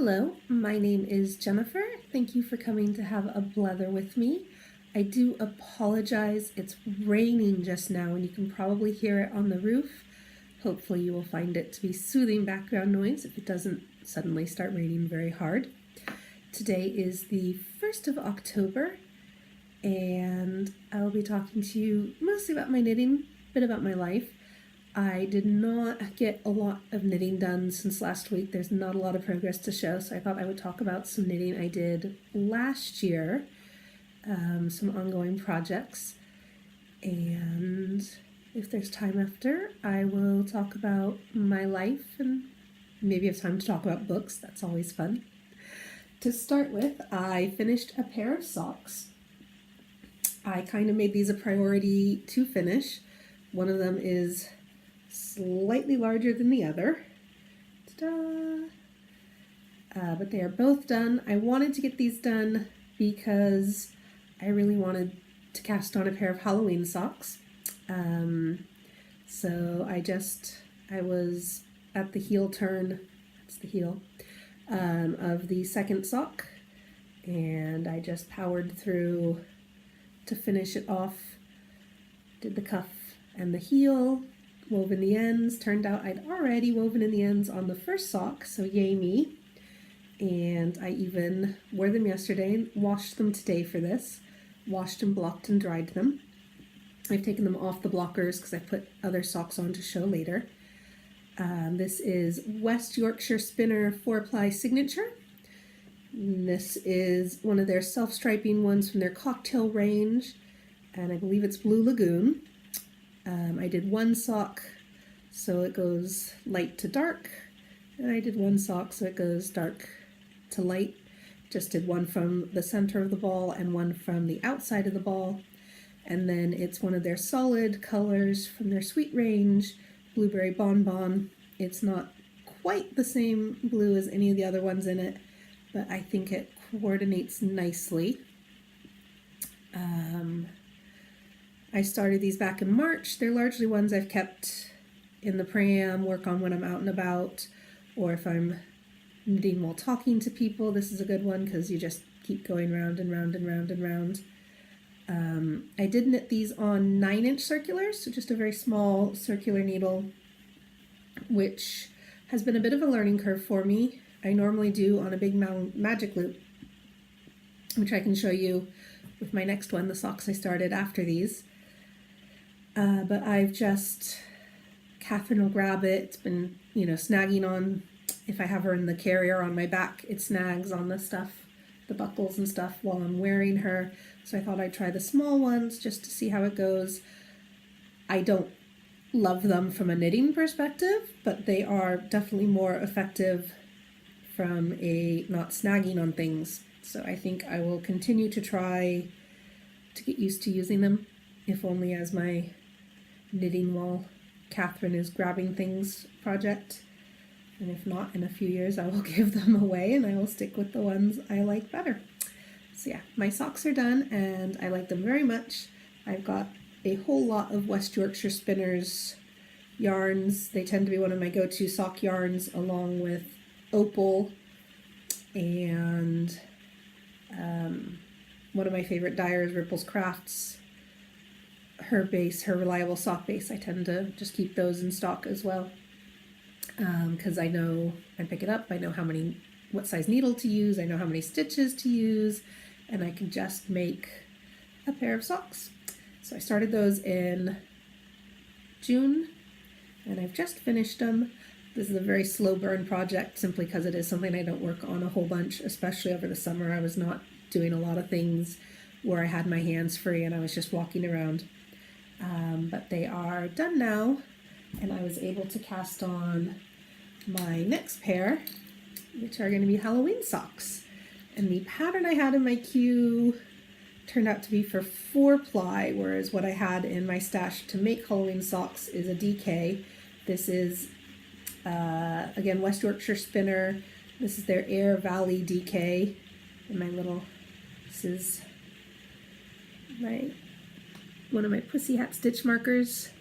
Hello, my name is Jennifer. Thank you for coming to have a blether with me. I do apologize. It's raining just now and you can probably hear it on the roof. Hopefully you will find it to be soothing background noise if it doesn't suddenly start raining very hard. Today is the 1st of October and I will be talking to you mostly about my knitting, a bit about my life. I did not get a lot of knitting done since last week. There's not a lot of progress to show, so I thought I would talk about some knitting I did last year, some ongoing projects, and if there's time after, I will talk about my life and maybe have time to talk about books. That's always fun. To start with, I finished a pair of socks. I kind of made these a priority to finish. One of them is slightly larger than the other. Ta-da! But they are both done. I wanted to get these done because I really wanted to cast on a pair of Halloween socks. So I was at the heel turn, that's the heel, of the second sock, and I just powered through to finish it off. Did the cuff and the heel, wove in the ends. Turned out I'd already woven in the ends on the first sock, so yay me. And I even wore them yesterday and washed them today for this. Washed and blocked and dried them. I've taken them off the blockers because I put other socks on to show later. This is West Yorkshire Spinner 4-ply Signature. This is one of their self-striping ones from their cocktail range, and I believe it's Blue Lagoon. I did one sock so it goes light to dark, and I did one sock so it goes dark to light. Just did one from the center of the ball and one from the outside of the ball, and then it's one of their solid colors from their sweet range, Blueberry Bonbon. It's not quite the same blue as any of the other ones in it, but I think it coordinates nicely. I started these back in March. They're largely ones I've kept in the pram, work on when I'm out and about, or if I'm knitting while talking to people. This is a good one because you just keep going round and round and round and round. I did knit these on 9-inch circulars, so just a very small circular needle, which has been a bit of a learning curve for me. I normally do on a big magic loop, which I can show you with my next one, the socks I started after these. But Catherine will grab it. It's been, snagging on, if I have her in the carrier on my back, it snags on the stuff, the buckles and stuff while I'm wearing her. So I thought I'd try the small ones just to see how it goes. I don't love them from a knitting perspective, but they are definitely more effective from a not snagging on things. So I think I will continue to try to get used to using them, if only as my knitting while Catherine is grabbing things project. And if not, in a few years I will give them away and I will stick with the ones I like better. So yeah, my socks are done and I like them very much. I've got a whole lot of West Yorkshire Spinners yarns. They tend to be one of my go-to sock yarns, along with Opal and one of my favorite dyers, Ripple's Crafts. Her base, her reliable sock base, I tend to just keep those in stock as well, because I know I pick it up, I know what size needle to use, I know how many stitches to use, and I can just make a pair of socks. So I started those in June, and I've just finished them. This is a very slow burn project simply because it is something I don't work on a whole bunch, especially over the summer. I was not doing a lot of things where I had my hands free and I was just walking around. But they are done now, and I was able to cast on my next pair, which are going to be Halloween socks. And the pattern I had in my queue turned out to be for 4-ply, whereas what I had in my stash to make Halloween socks is a Decay. This is, again, West Yorkshire Spinner. This is their Air Valley Decay. And this is one of my pussy hat stitch markers,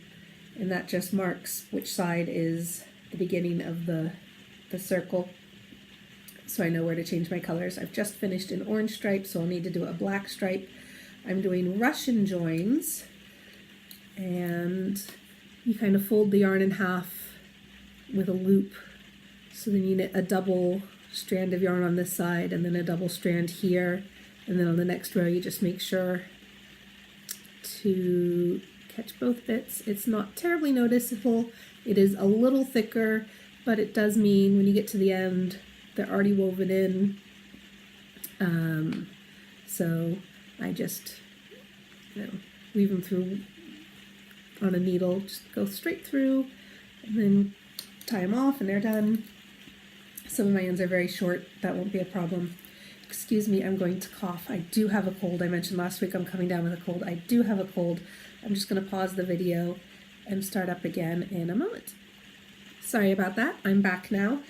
and that just marks which side is the beginning of the circle. so I know where to change my colors. I've just finished an orange stripe, so I'll need to do a black stripe. I'm doing Russian joins, and you kind of fold the yarn in half with a loop, so then you knit a double strand of yarn on this side and then a double strand here, and then on the next row you just make sure to catch both bits. It's not terribly noticeable. It is a little thicker, but it does mean when you get to the end they're already woven in. So I just, weave them through on a needle, just go straight through and then tie them off and they're done. Some of my ends are very short, that won't be a problem. Excuse me, I'm going to cough. I do have a cold. I mentioned last week I'm coming down with a cold. I do have a cold. I'm just going to pause the video and start up again in a moment. Sorry about that. I'm back now.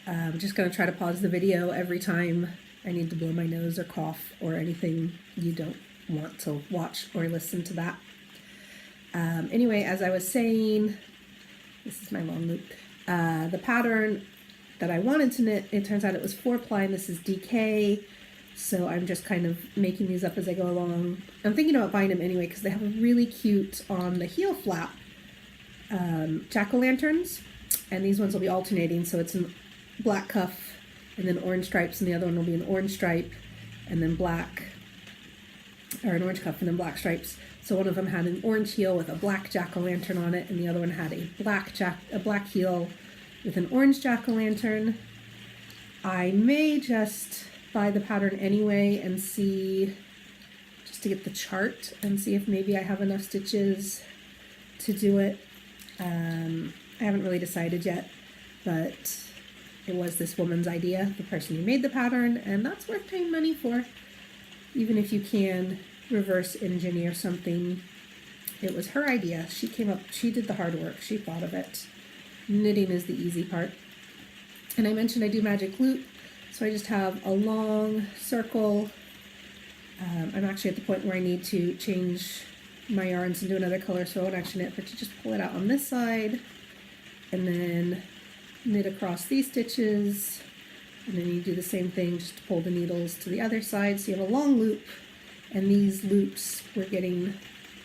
I'm just going to try to pause the video every time I need to blow my nose or cough or anything. You don't want to watch or listen to that. Anyway, as I was saying, this is my long loop. The pattern that I wanted to knit, it turns out it was 4-ply, and this is Decay. So I'm just kind of making these up as I go along. I'm thinking about buying them anyway because they have a really cute, on the heel flap, jack-o'-lanterns. And these ones will be alternating, so it's a black cuff and then orange stripes, and the other one will be an orange stripe and then black, or an orange cuff and then black stripes. So one of them had an orange heel with a black jack-o'-lantern on it, and the other one had a black heel with an orange jack-o'-lantern. I may just buy the pattern anyway and see, just to get the chart and see if maybe I have enough stitches to do it. I haven't really decided yet, but it was this woman's idea, the person who made the pattern, and that's worth paying money for. Even if you can reverse engineer something, it was her idea. She came up, she did the hard work, she thought of it. Knitting is the easy part. And I mentioned I do magic loop, so I just have a long circle. I'm actually at the point where I need to change my yarns and do another color, so I won't actually knit, but you just pull it out on this side and then knit across these stitches, and then you do the same thing, just pull the needles to the other side, so you have a long loop. And these loops were getting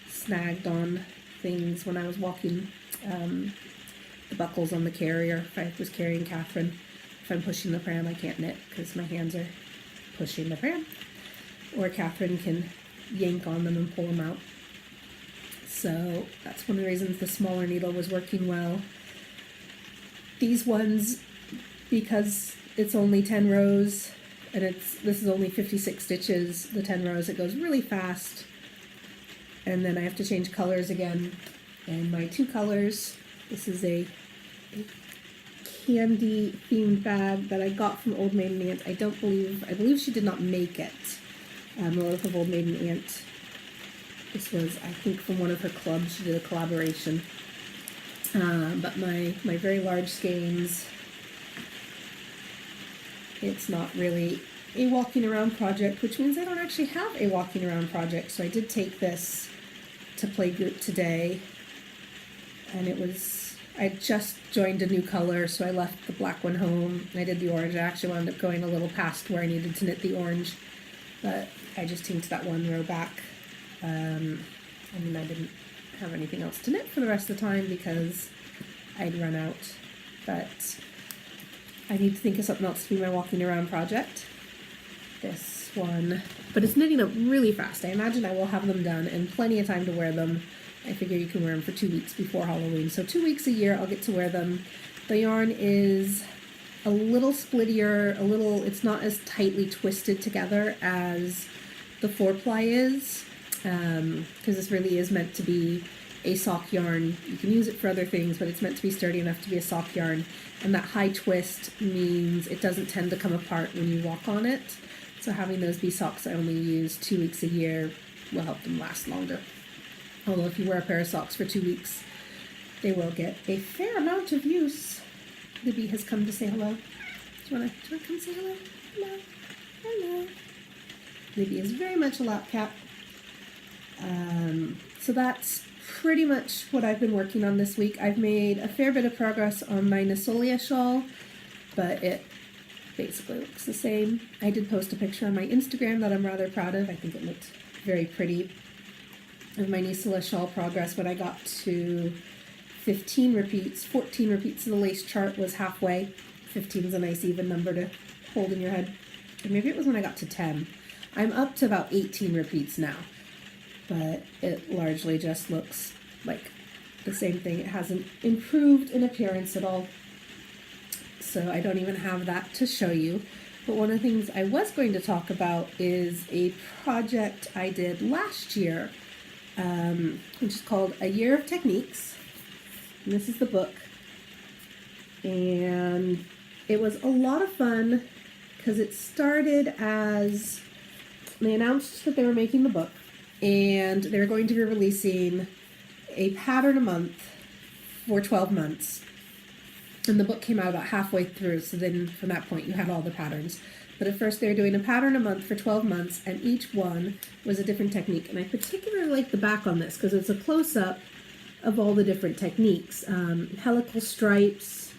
snagged on things when I was walking the buckles on the carrier. If I was carrying Catherine, if I'm pushing the pram, I can't knit because my hands are pushing the pram. Or Catherine can yank on them and pull them out. So that's one of the reasons the smaller needle was working well. These ones, because it's only 10 rows, and this is only 56 stitches, the 10 rows, it goes really fast. And then I have to change colors again. And my two colors, this is a candy themed bag that I got from Old Maiden Aunt. I believe she did not make it. Lilith of Old Maiden Aunt. This was, I think, from one of her clubs. She did a collaboration. But my very large skeins, it's not really a walking around project, which means I don't actually have a walking around project. So I did take this to play group today, and I just joined a new color, so I left the black one home. I did the orange. I actually wound up going a little past where I needed to knit the orange, but I just inked that one row back. I didn't have anything else to knit for the rest of the time because I'd run out, but I need to think of something else to be my walking around project. This one, but it's knitting up really fast. I imagine I will have them done and plenty of time to wear them. I figure you can wear them for 2 weeks before Halloween, so 2 weeks a year I'll get to wear them. The yarn is a little splittier, it's not as tightly twisted together as the 4-ply is, because this really is meant to be a sock yarn. You can use it for other things, but it's meant to be sturdy enough to be a sock yarn, and that high twist means it doesn't tend to come apart when you walk on it. So having those be socks I only use 2 weeks a year will help them last longer. Although if you wear a pair of socks for 2 weeks, they will get a fair amount of use. Libby has come to say hello. Do you want to come say hello? Hello. Hello. Libby is very much a lap cat. So that's pretty much what I've been working on this week. I've made a fair bit of progress on my Nassolia shawl, but it basically looks the same. I did post a picture on my Instagram that I'm rather proud of. I think it looked very pretty, of my Nisala shawl progress when I got to 15 repeats. 14 repeats in the lace chart was halfway. 15 is a nice even number to hold in your head. Or maybe it was when I got to 10. I'm up to about 18 repeats now, but it largely just looks like the same thing. It hasn't improved in appearance at all, so I don't even have that to show you. But one of the things I was going to talk about is a project I did last year, which is called AYear of Techniques. And this is the book. And it was a lot of fun because it started as they announced that they were making the book and they were going to be releasing a pattern a month for 12 months. And the book came out about halfway through, so then from that point you had all the patterns. But at first they were doing a pattern a month for 12 months, and each one was a different technique. And I particularly like the back on this because it's a close-up of all the different techniques. Hellical stripes,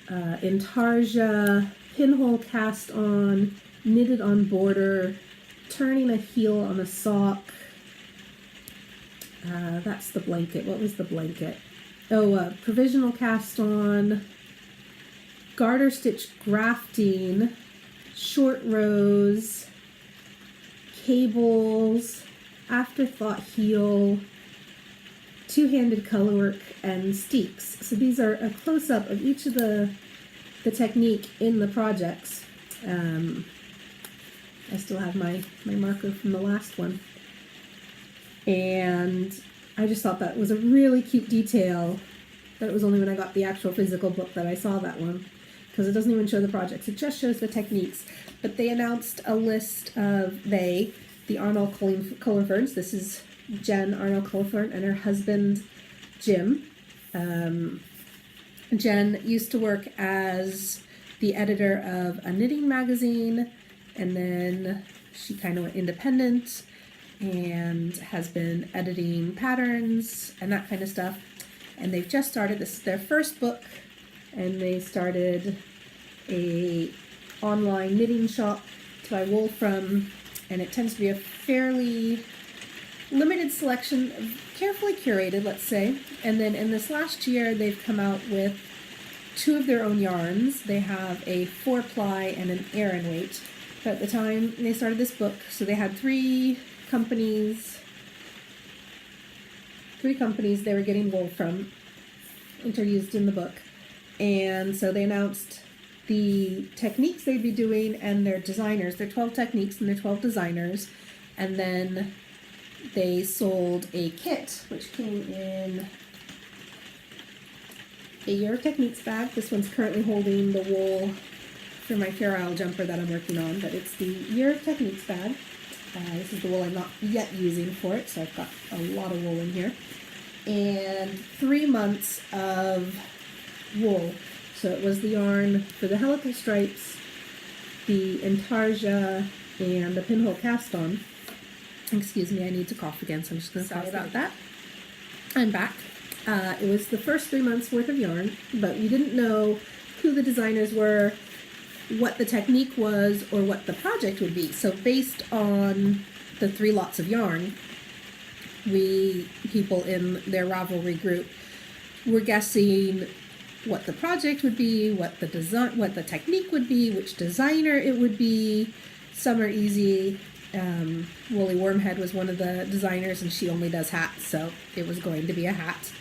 intarsia, pinhole cast on, knitted on border, turning a heel on a sock. That's the blanket. What was the blanket? Oh, provisional cast on, garter stitch grafting, short rows, cables, afterthought heel, two-handed colorwork, and steeks. So these are a close-up of each of the technique in the projects. I still have my marker from the last one. And I just thought that was a really cute detail. That it was only when I got the actual physical book that I saw that one, because it doesn't even show the projects, it just shows the techniques. But they announced a list of the Arnall-Cullifords. This is Jen Arnall-Culliford and her husband Jim. Jen used to work as the editor of a knitting magazine, and then she kind of went independent and has been editing patterns and that kind of stuff. And they've just started, this is their first book, and they started a online knitting shop to buy wool from, and it tends to be a fairly limited selection, carefully curated, let's say. And then in this last year, they've come out with 2 of their own yarns. They have a 4-ply and an Aran weight. But at the time they started this book, so they had 3 companies they were getting wool from, which are used in the book. And so they announced the techniques they'd be doing and their designers, their 12 techniques and their 12 designers. And then they sold a kit, which came in a AYear of Techniques bag. This one's currently holding the wool for my Fair Isle jumper that I'm working on, but it's the AYear of Techniques bag. This is the wool I'm not yet using for it, so I've got a lot of wool in here. And 3 months of wool. So it was the yarn for the helical stripes, the intarsia, and the pinhole cast on. Excuse me, I need to cough again, so I'm just going to sorry about that. I'm back. It was the first 3 months worth of yarn, but we didn't know who the designers were, what the technique was, or what the project would be. So based on the 3 lots of yarn, people in their Ravelry group were guessing what the project would be, what the technique would be, which designer it would be. Some are easy. Woolly Wormhead was one of the designers, and she only does hats, so it was going to be a hat.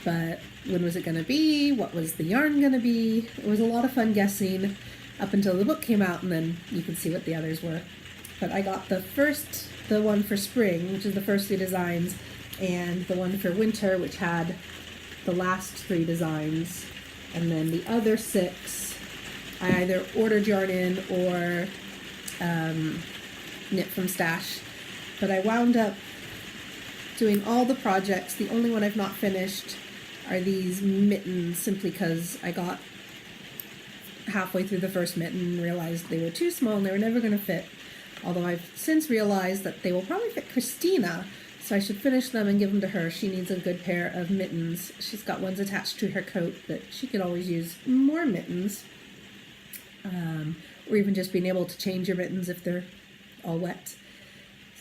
But when was it going to be? What was the yarn going to be? It was a lot of fun guessing up until the book came out, and then you could see what the others were. But I got the one for spring, which is the first 3 designs, and the one for winter, which had the last 3 designs. And then the other 6, I either ordered yarn in or knit from stash. But I wound up doing all the projects. The only one I've not finished are these mittens, simply because I got halfway through the first mitten and realized they were too small and they were never going to fit. Although I've since realized that they will probably fit Christina, So I should finish them and give them to her. She needs a good pair of mittens. She's got ones attached to her coat, but she could always use more mittens. Or even just being able to change your mittens if they're all wet.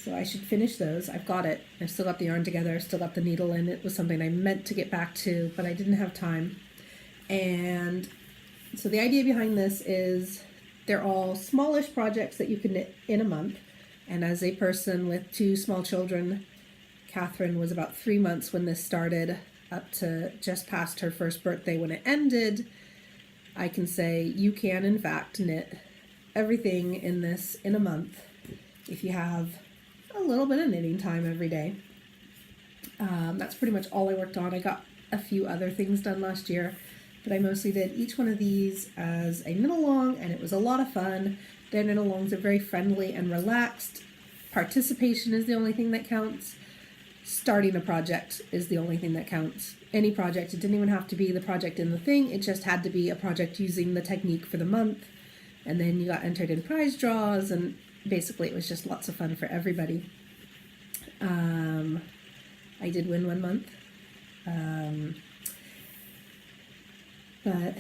So I should finish those. I've got it. I've still got the yarn together. I've still got the needle in. It was something I meant to get back to, but I didn't have time. And so the idea behind this is they're all smallish projects that you can knit in a month. And as a person with 2 small children, Catherine was about 3 months when this started, up to just past her first birthday when it ended. I can say you can, in fact, knit everything in this in a month if you have a little bit of knitting time every day. That's pretty much all I worked on. I got a few other things done last year, but I mostly did each one of these as a knit-along, and it was a lot of fun. Their knit-alongs are very friendly and relaxed. Participation is the only thing that counts. Starting a project is the only thing that counts. Any project, it didn't even have to be the project in the thing, it just had to be a project using the technique for the month, and then you got entered in prize draws, and basically it was just lots of fun for everybody. I did win one month, but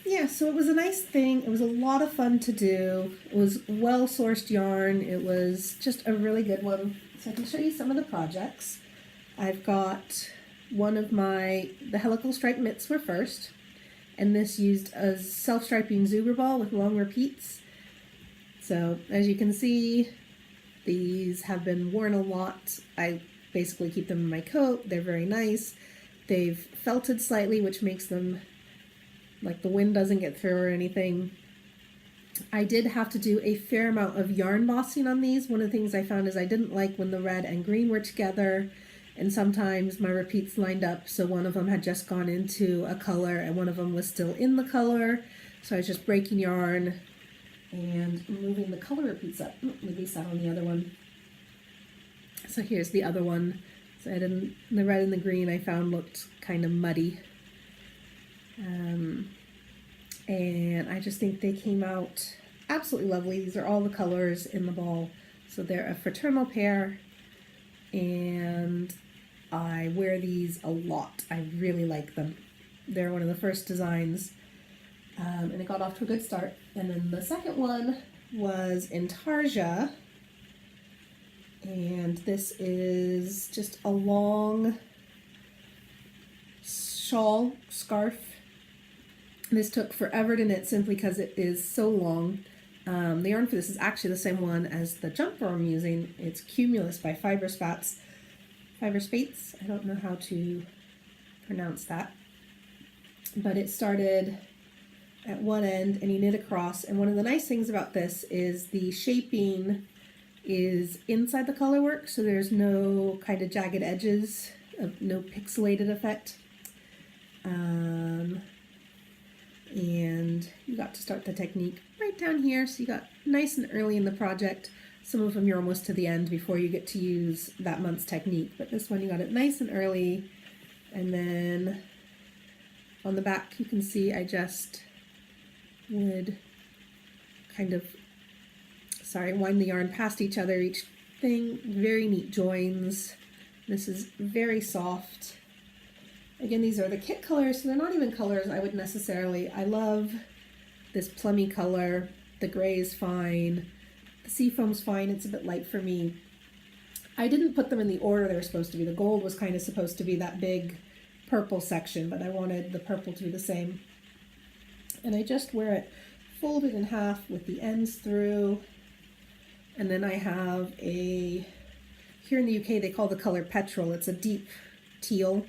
yeah, so it was a nice thing. It was a lot of fun to do. It was well-sourced yarn. It was just a really good one. So I can show you some of the projects. I've got one of the Hellical stripe mitts were first, and this used a self-striping Zuber ball with long repeats. So as you can see, these have been worn a lot. I basically keep them in my coat. They're very nice. They've felted slightly, which makes them like the wind doesn't get through or anything. I did have to do a fair amount of yarn bossing on these. One of the things I found is I didn't like when the red and green were together, and sometimes my repeats lined up, so one of them had just gone into a color and one of them was still in the color. So I was just breaking yarn and moving the color repeats up. Maybe sat on the other one. So here's the other one. So the red and the green I found looked kind of muddy. And I just think they came out absolutely lovely. These are all the colors in the ball. So they're a fraternal pair, and I wear these a lot. I really like them. They're one of the first designs, and it got off to a good start. And then the second one was Intarsia, and this is just a long shawl scarf. This took forever to knit simply because it is so long. The yarn for this is actually the same one as the jumper I'm using. It's Cumulus by Fiber Spates. I don't know how to pronounce that. But it started at one end and you knit across. And one of the nice things about this is the shaping is inside the colorwork, so there's no kind of jagged edges, no pixelated effect. And you got to start the technique right down here, so you got nice and early in the project. Some of them you're almost to the end before you get to use that month's technique, but this one you got it nice and early. And then on the back you can see I just would kind of wind the yarn past each other, each thing. Very neat joins. This is very soft. Again, these are the kit colors, so they're not even colors I would necessarily. I love this plummy color. The gray is fine. The seafoam's fine. It's a bit light for me. I didn't put them in the order they were supposed to be. The gold was kind of supposed to be that big purple section, but I wanted the purple to be the same. And I just wear it folded in half with the ends through. And then I have here in the UK they call the color petrol. It's a deep teal.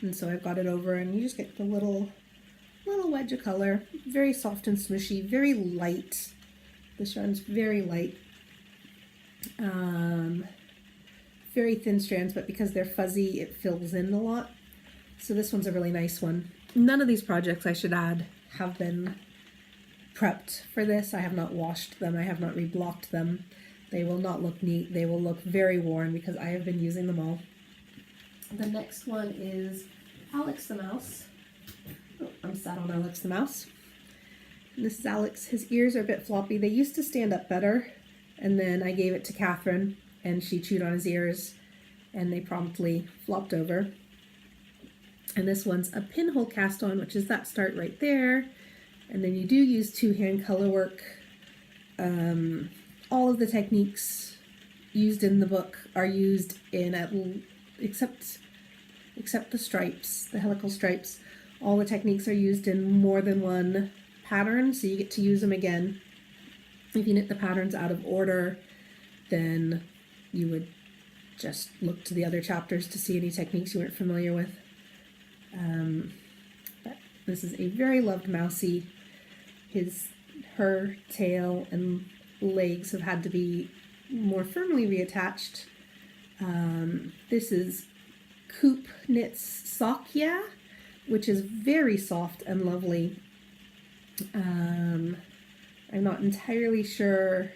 And so I've got it over, and you just get the little wedge of color. Very soft and smushy, very light. This yarn's very light. Very thin strands, but because they're fuzzy, it fills in a lot. So this one's a really nice one. None of these projects, I should add, have been prepped for this. I have not washed them. I have not reblocked them. They will not look neat. They will look very worn because I have been using them all. The next one is Alex the Mouse. Oh, I'm sat on Alex the Mouse. And this is Alex. His ears are a bit floppy. They used to stand up better, and then I gave it to Catherine, and she chewed on his ears, and they promptly flopped over. And this one's a pinhole cast on, which is that start right there. And then you do use two-hand color work. All of the techniques used in the book are used in except the stripes, the helical stripes. All the techniques are used in more than one pattern, so you get to use them again. If you knit the patterns out of order, then you would just look to the other chapters to see any techniques you weren't familiar with. But this is a very loved mousie. Her tail and legs have had to be more firmly reattached. This is Coop Knits Sock-Ya, which is very soft and lovely. I'm not entirely sure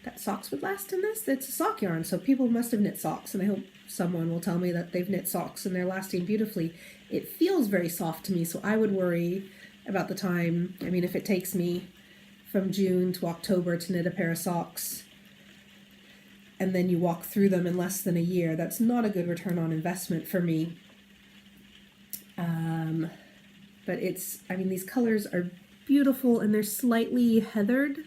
that socks would last in this. It's a sock yarn, so people must have knit socks, and I hope someone will tell me that they've knit socks and they're lasting beautifully. It feels very soft to me, so I would worry about the time. I mean, if it takes me from June to October to knit a pair of socks, and then you walk through them in less than a year, that's not a good return on investment for me. But these colors are beautiful, and they're slightly heathered.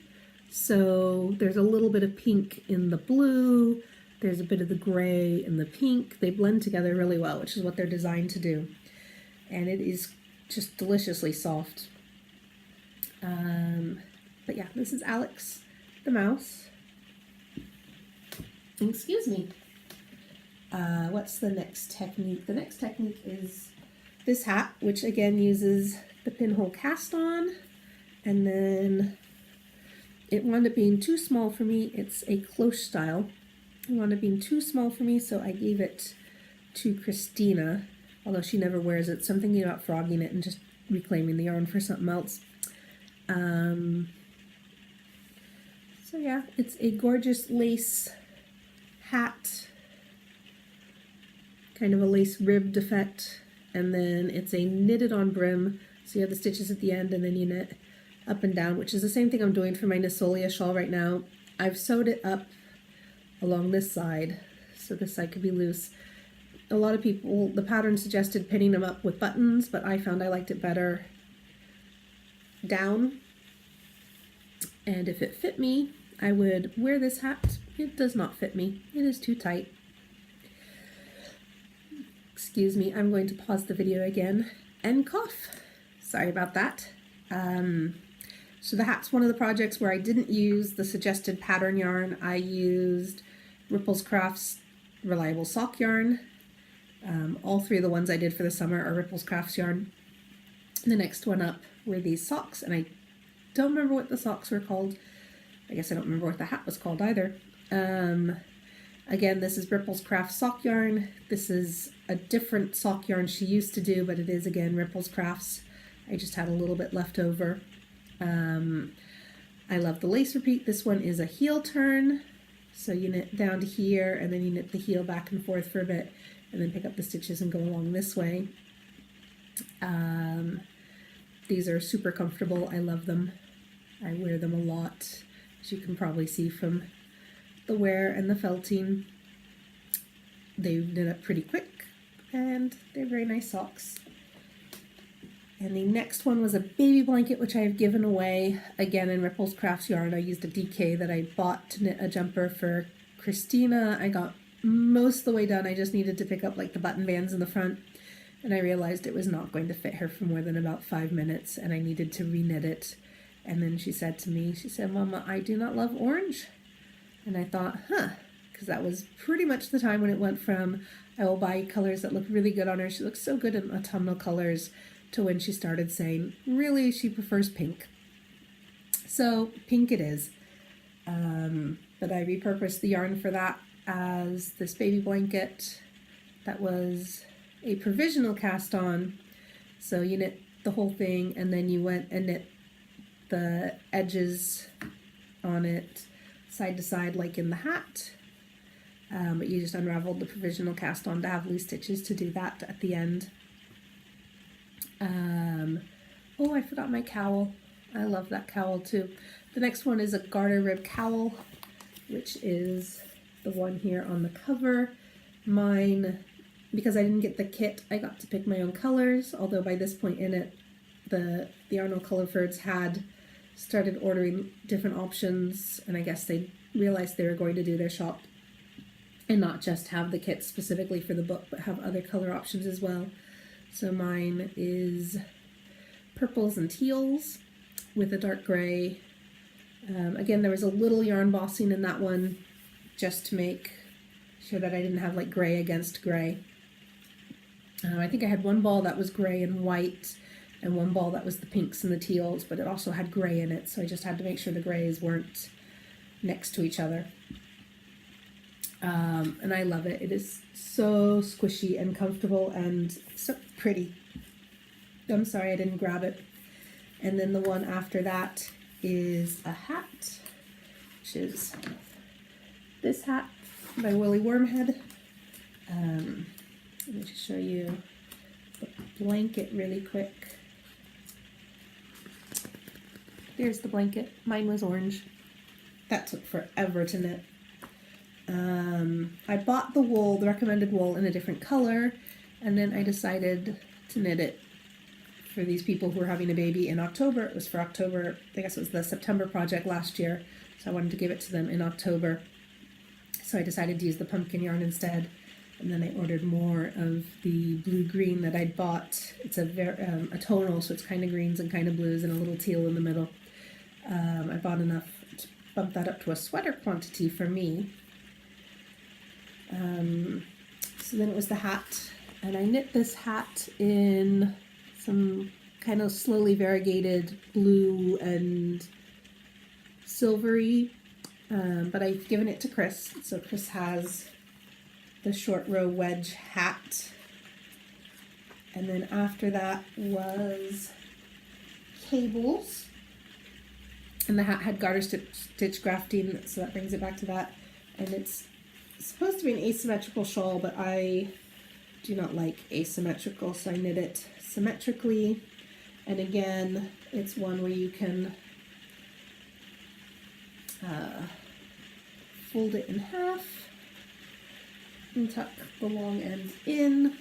So there's a little bit of pink in the blue, there's a bit of the gray in the pink. They blend together really well, which is what they're designed to do. And it is just deliciously soft. But yeah, this is Alex the mouse. Excuse me. What's the next technique? The next technique is this hat, which again uses the pinhole cast on, and then it wound up being too small for me. It's a cloche style. It wound up being too small for me, so I gave it to Christina, although she never wears it, so I'm thinking about frogging it and just reclaiming the yarn for something else. So yeah, it's a gorgeous lace hat, kind of a lace ribbed effect, and then it's a knitted on brim, so you have the stitches at the end and then you knit up and down, which is the same thing I'm doing for my Nissolia shawl right now. I've sewed it up along this side, so this side could be loose. A lot of people, the pattern suggested pinning them up with buttons, but I found I liked it better down. And if it fit me, I would wear this hat. It does not fit me. It is too tight. Excuse me, I'm going to pause the video again and cough. Sorry about that. So the hat's one of the projects where I didn't use the suggested pattern yarn. I used Ripples Crafts Reliable Sock Yarn. All three of the ones I did for the summer are Ripples Crafts yarn. The next one up were these socks, and I don't remember what the socks were called. I guess I don't remember what the hat was called either. Again, this is Ripples Crafts sock yarn. This is a different sock yarn she used to do, but it is again Ripples Crafts. I just had a little bit left over. I love the lace repeat. This one is a heel turn. So you knit down to here, and then you knit the heel back and forth for a bit, and then pick up the stitches and go along this way. These are super comfortable. I love them. I wear them a lot, as you can probably see from the wear and the felting. They knit up pretty quick, and they're very nice socks. And the next one was a baby blanket, which I have given away, again in Ripples Crafts yarn. I used a Decay that I bought to knit a jumper for Christina. I got most of the way done. I just needed to pick up like the button bands in the front, and I realized it was not going to fit her for more than about 5 minutes, and I needed to reknit it. And then she said to me, she said, "Mama, I do not love orange." And I thought, because that was pretty much the time when it went from, I will buy colors that look really good on her, she looks so good in autumnal colors, to when she started saying, really, she prefers pink. So pink it is. But I repurposed the yarn for that as this baby blanket that was a provisional cast on. So you knit the whole thing, and then you went and knit the edges on it side to side like in the hat. But you just unraveled the provisional cast on to have loose stitches to do that at the end. Oh, I forgot my cowl. I love that cowl too. The next one is a garter rib cowl, which is the one here on the cover. Mine, because I didn't get the kit, I got to pick my own colors, although by this point in it, the Arnall-Cullifords had started ordering different options, and I guess they realized they were going to do their shop and not just have the kit specifically for the book, but have other color options as well. So mine is purples and teals with a dark gray. Again, there was a little yarn bossing in that one just to make sure that I didn't have like gray against gray. I think I had one ball that was gray and white and one ball that was the pinks and the teals, but it also had gray in it, so I just had to make sure the grays weren't next to each other. And I love it. It is so squishy and comfortable and so pretty. I'm sorry I didn't grab it. And then the one after that is a hat, which is this hat by Willie Wormhead. Let me just show you the blanket really quick. Here's the blanket. Mine was orange. That took forever to knit. I bought the wool, the recommended wool, in a different color, and then I decided to knit it for these people who were having a baby in October. It was for October, I guess it was the September project last year, so I wanted to give it to them in October. So I decided to use the pumpkin yarn instead, and then I ordered more of the blue-green that I'd bought. It's a tonal, so it's kind of greens and kind of blues and a little teal in the middle. I bought enough to bump that up to a sweater quantity for me. So then it was the hat, and I knit this hat in some kind of slowly variegated blue and silvery, but I've given it to Chris, so Chris has the short row wedge hat. And then after that was cables, and the hat had garter stitch grafting, so that brings it back to that. And it's supposed to be an asymmetrical shawl, but I do not like asymmetrical, so I knit it symmetrically. And again, it's one where you can fold it in half and tuck the long end in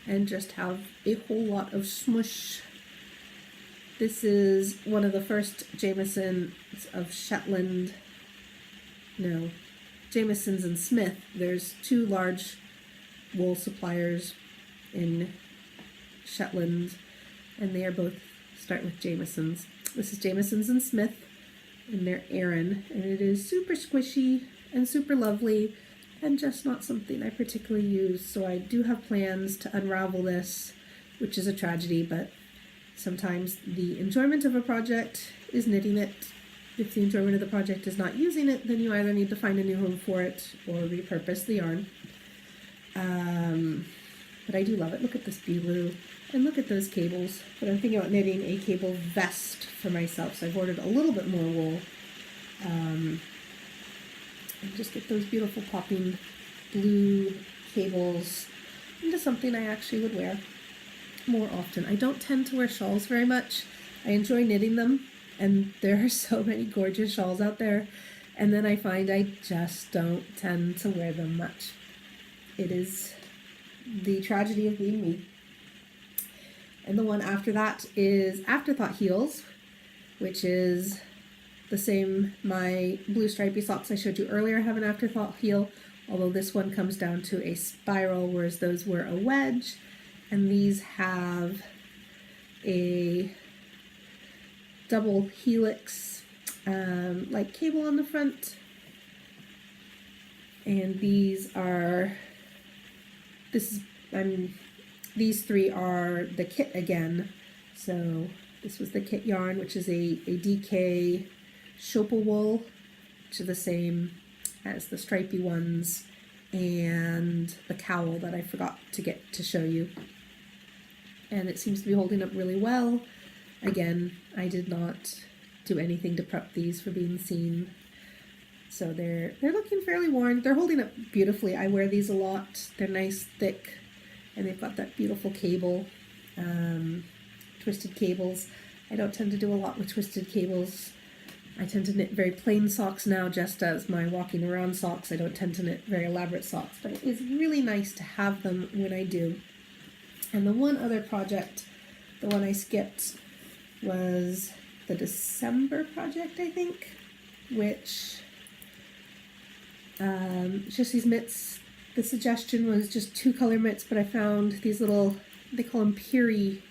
and just have a whole lot of smush. This is one of the first Jamiesons of Shetland. No, Jamiesons and Smith. There's two large wool suppliers in Shetland, and they are both start with Jamiesons. This is Jamiesons and Smith, and they're Aran, and it is super squishy and super lovely, and just not something I particularly use. So I do have plans to unravel this, which is a tragedy, but sometimes the enjoyment of a project is knitting it. If the enjoyment of the project is not using it, then you either need to find a new home for it or repurpose the yarn. But I do love it. Look at this blue, and look at those cables. But I'm thinking about knitting a cable vest for myself, so I've ordered a little bit more wool. And just get those beautiful popping blue cables into something I actually would wear more often. I don't tend to wear shawls very much. I enjoy knitting them, and there are so many gorgeous shawls out there, and then I find I just don't tend to wear them much. It is the tragedy of being me. And the one after that is Afterthought Heels, which is the same. My blue stripy socks I showed you earlier have an afterthought heel, although this one comes down to a spiral, whereas those were a wedge, and these have a double helix like cable on the front. And these three are the kit again. So this was the kit yarn, which is a Decay Shopal wool, which is the same as the stripy ones, and the cowl that I forgot to get to show you. And it seems to be holding up really well. Again, I did not do anything to prep these for being seen, so they're looking fairly worn. They're holding up beautifully. I wear these a lot. They're nice, thick, and they've got that beautiful cable, twisted cables. I don't tend to do a lot with twisted cables. I tend to knit very plain socks now, just as my walking around socks. I don't tend to knit very elaborate socks, but it is really nice to have them when I do. And the one other project, the one I skipped, was the December project, I think, which just these mitts. The suggestion was just 2 color mitts, but I found these little, they call them Peary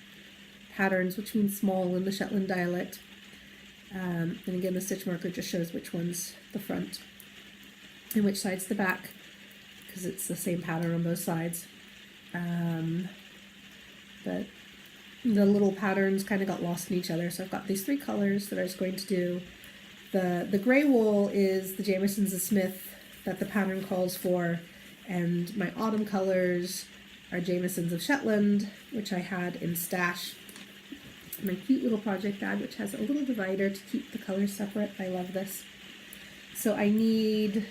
patterns, which means small in the Shetland dialect. And again, the stitch marker just shows which one's the front and which side's the back, because it's the same pattern on both sides. But the little patterns kind of got lost in each other, so I've got these 3 colors that I was going to do. The gray wool is the Jamisons of Smith that the pattern calls for, and my autumn colors are Jamisons of Shetland, which I had in stash. My cute little project bag, which has a little divider to keep the colors separate. I love this. So I need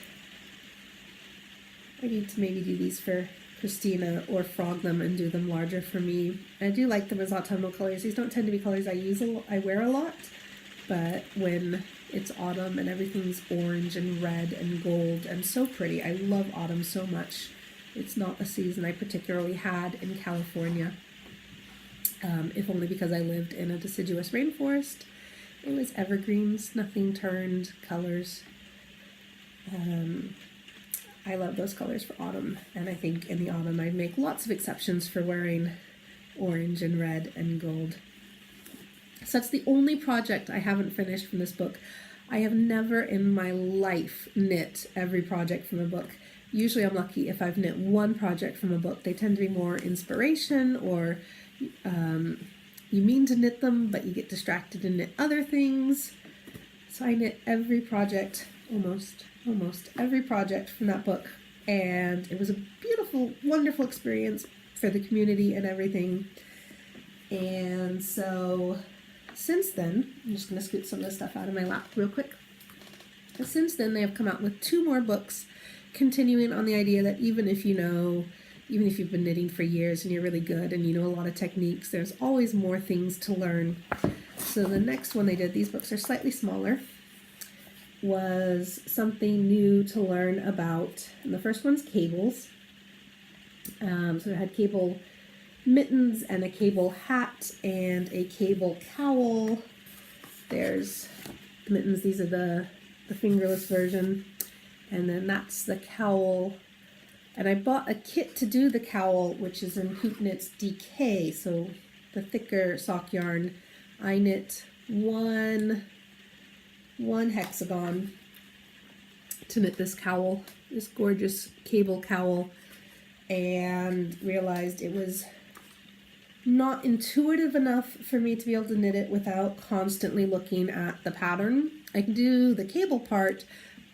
to maybe do these for Christina, or frog them and do them larger for me. I do like them as autumnal colors. These don't tend to be colors I wear a lot, but when it's autumn and everything's orange and red and gold and so pretty. I love autumn so much. It's not a season I particularly had in California, if only because I lived in a deciduous rainforest. It was evergreens, nothing turned colors. I love those colors for autumn, and I think in the autumn I'd make lots of exceptions for wearing orange and red and gold. So that's the only project I haven't finished from this book. I have never in my life knit every project from a book. Usually I'm lucky if I've knit one project from a book. They tend to be more inspiration, or you mean to knit them, but you get distracted and knit other things. So I knit every project, almost every project from that book, and it was a beautiful, wonderful experience for the community and everything. And so since then, I'm just going to scoot some of this stuff out of my lap real quick. Since then, they have come out with 2 more books, continuing on the idea that even if you've been knitting for years and you're really good and you know a lot of techniques, there's always more things to learn. So the next one they did, these books are slightly smaller, was something new to learn about. And the first one's cables. So it had cable mittens and a cable hat and a cable cowl. There's the mittens, these are the fingerless version, and then that's the cowl. And I bought a kit to do the cowl, which is in Hoop Knit's Decay, so the thicker sock yarn. I knit one hexagon to knit this cowl, this gorgeous cable cowl, and realized it was not intuitive enough for me to be able to knit it without constantly looking at the pattern. I can do the cable part,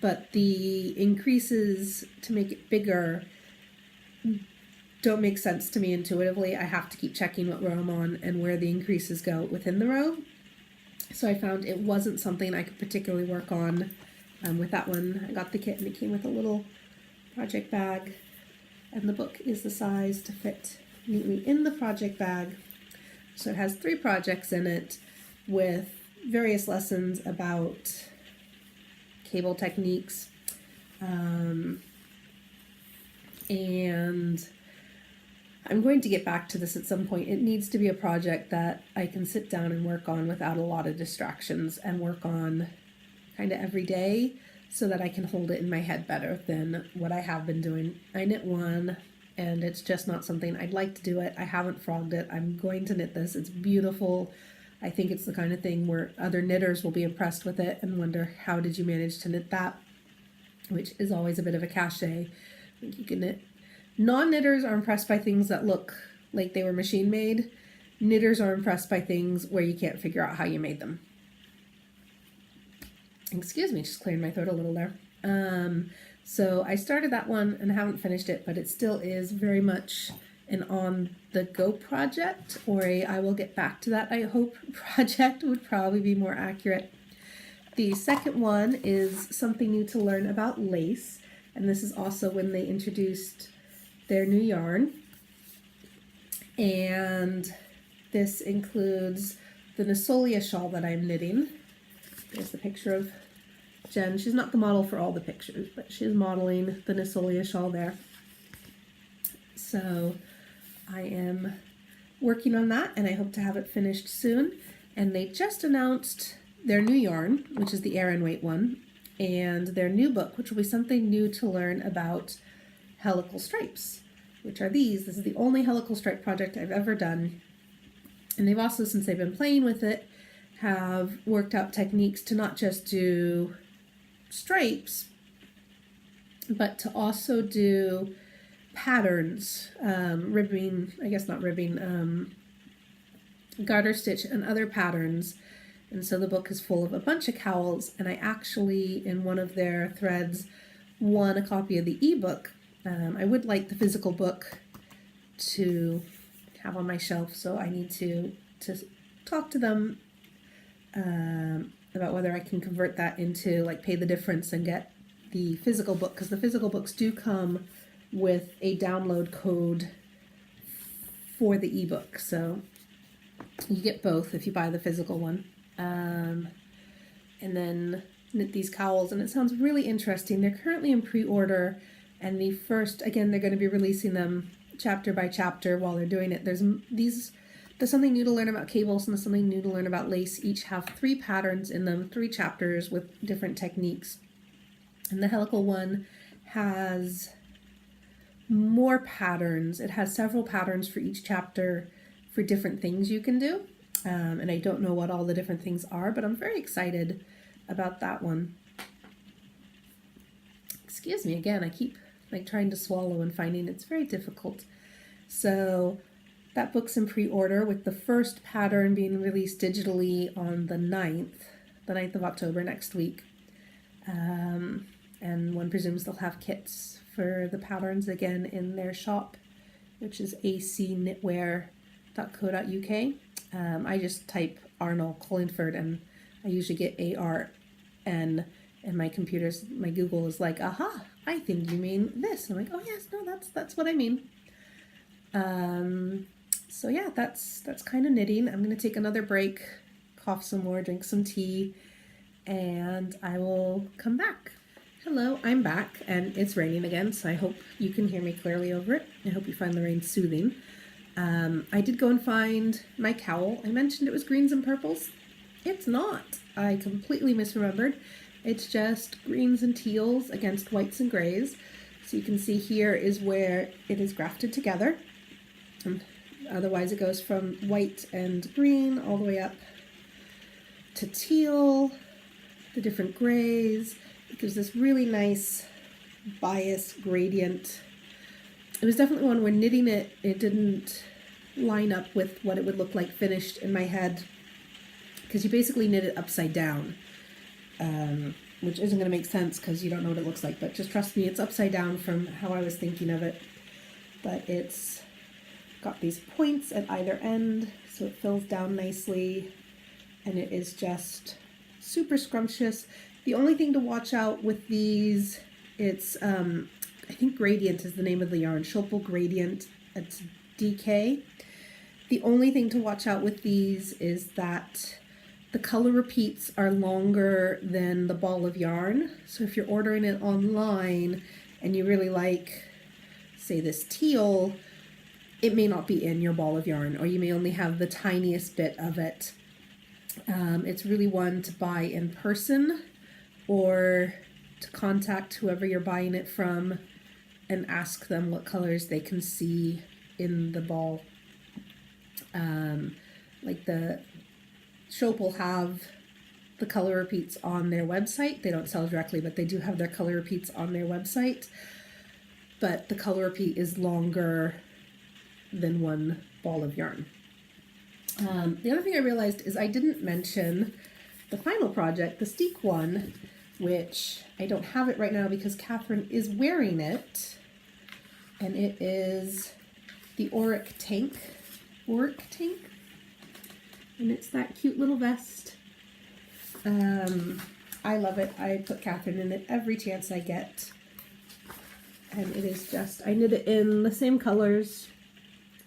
but the increases to make it bigger don't make sense to me intuitively. I have to keep checking what row I'm on and where the increases go within the row. So I found it wasn't something I could particularly work on with that one. I got the kit and it came with a little project bag, and the book is the size to fit neatly in the project bag. So it has 3 projects in it with various lessons about cable techniques, and I'm going to get back to this at some point. It needs to be a project that I can sit down and work on without a lot of distractions, and work on kind of every day so that I can hold it in my head better than what I have been doing. I knit one, and it's just not something I'd like to do it. I haven't frogged it. I'm going to knit this. It's beautiful. I think it's the kind of thing where other knitters will be impressed with it and wonder, how did you manage to knit that? Which is always a bit of a cachet. You can knit. Non-knitters are impressed by things that look like they were machine made. Knitters are impressed by things where you can't figure out how you made them. Excuse me, just clearing my throat a little there. So I started that one and haven't finished it, but it still is very much an on-the-go project, or a I will get back to that, I hope, project would probably be more accurate. The second one is something new to learn about lace, and this is also when they introduced their new yarn. And this includes the Nassolia shawl that I'm knitting. There's the picture of Jen. She's not the model for all the pictures, but she's modeling the Nissolia shawl there. So I am working on that, and I hope to have it finished soon. And they just announced their new yarn, which is the Aran weight one, and their new book, which will be something new to learn about helical stripes, which are these. This is the only helical stripe project I've ever done. And they've also, since they've been playing with it, have worked out techniques to not just do stripes, but to also do patterns, ribbing, I guess not ribbing, garter stitch and other patterns. And so the book is full of a bunch of cowls, and I actually, in one of their threads, won a copy of the ebook. I would like the physical book to have on my shelf, so I need to talk to them about whether I can convert that into, like, pay the difference and get the physical book, because the physical books do come with a download code for the ebook, so you get both if you buy the physical one. And then knit these cowls, and it sounds really interesting. They're currently in pre-order, and the first, again, they're going to be releasing them chapter by chapter while they're doing it. There's something new to learn about cables, and there's something new to learn about lace. Each have 3 patterns in them, 3 chapters with different techniques. And the Hellical one has more patterns. It has several patterns for each chapter for different things you can do. And I don't know what all the different things are, but I'm very excited about that one. Excuse me again, I keep like trying to swallow and finding it's very difficult. So that book's in pre-order, with the first pattern being released digitally on the 9th of October next week. And one presumes they'll have kits for the patterns again in their shop, which is acknitwear.co.uk. I just type Arnall-Culliford and I usually get ARN, and my Google is like, aha, I think you mean this. I'm like, oh yes, no, that's what I mean. So yeah, that's kind of knitting. I'm going to take another break, cough some more, drink some tea, and I will come back. Hello, I'm back, and it's raining again, so I hope you can hear me clearly over it. I hope you find the rain soothing. I did go and find my cowl. I mentioned it was greens and purples. It's not. I completely misremembered. It's just greens and teals against whites and grays. So you can see here is where it is grafted together. And otherwise it goes from white and green all the way up to teal, the different grays. It gives this really nice bias gradient. It was definitely one where knitting it didn't line up with what it would look like finished in my head, because you basically knit it upside down, which isn't going to make sense because you don't know what it looks like, but just trust me, it's upside down from how I was thinking of it. But it's got these points at either end, so it fills down nicely, and it is just super scrumptious. The only thing to watch out with these, it's I think Gradient is the name of the yarn, Schopel Gradient. It's Decay. The only thing to watch out with these is that the color repeats are longer than the ball of yarn. So if you're ordering it online and you really like, say, this teal, it may not be in your ball of yarn, or you may only have the tiniest bit of it. It's really one to buy in person, or to contact whoever you're buying it from and ask them what colors they can see in the ball. Like the Schopel have the color repeats on their website. They don't sell directly, but they do have their color repeats on their website. But the color repeat is longer than one ball of yarn. The other thing I realized is I didn't mention the final project, the Steek one, which I don't have it right now because Catherine is wearing it, and it is the Auric tank, and it's that cute little vest. I love it. I put Catherine in it every chance I get, and it is just, I knit it in the same colors,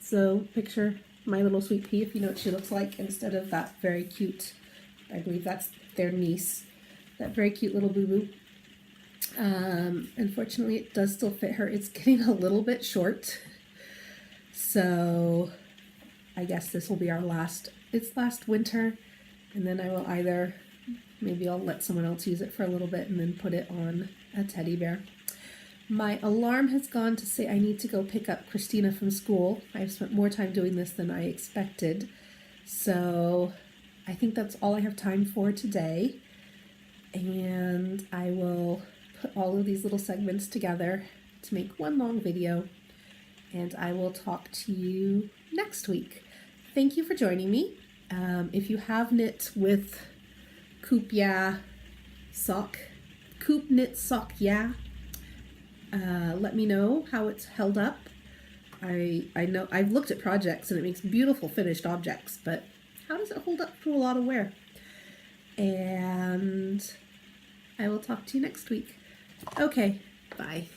so picture my little sweet pea if you know what she looks like, instead of that very cute I believe that's their niece. That very cute little boo-boo. Unfortunately, it does still fit her. It's getting a little bit short. So I guess this will be our last winter. And then I will either, maybe I'll let someone else use it for a little bit and then put it on a teddy bear. My alarm has gone to say I need to go pick up Christina from school. I've spent more time doing this than I expected. So I think that's all I have time for today. And I will put all of these little segments together to make one long video. And I will talk to you next week. Thank you for joining me. If you have knit with Coop knit sock, let me know how it's held up. I know I've looked at projects and it makes beautiful finished objects, but how does it hold up to a lot of wear? And I will talk to you next week. Okay, bye.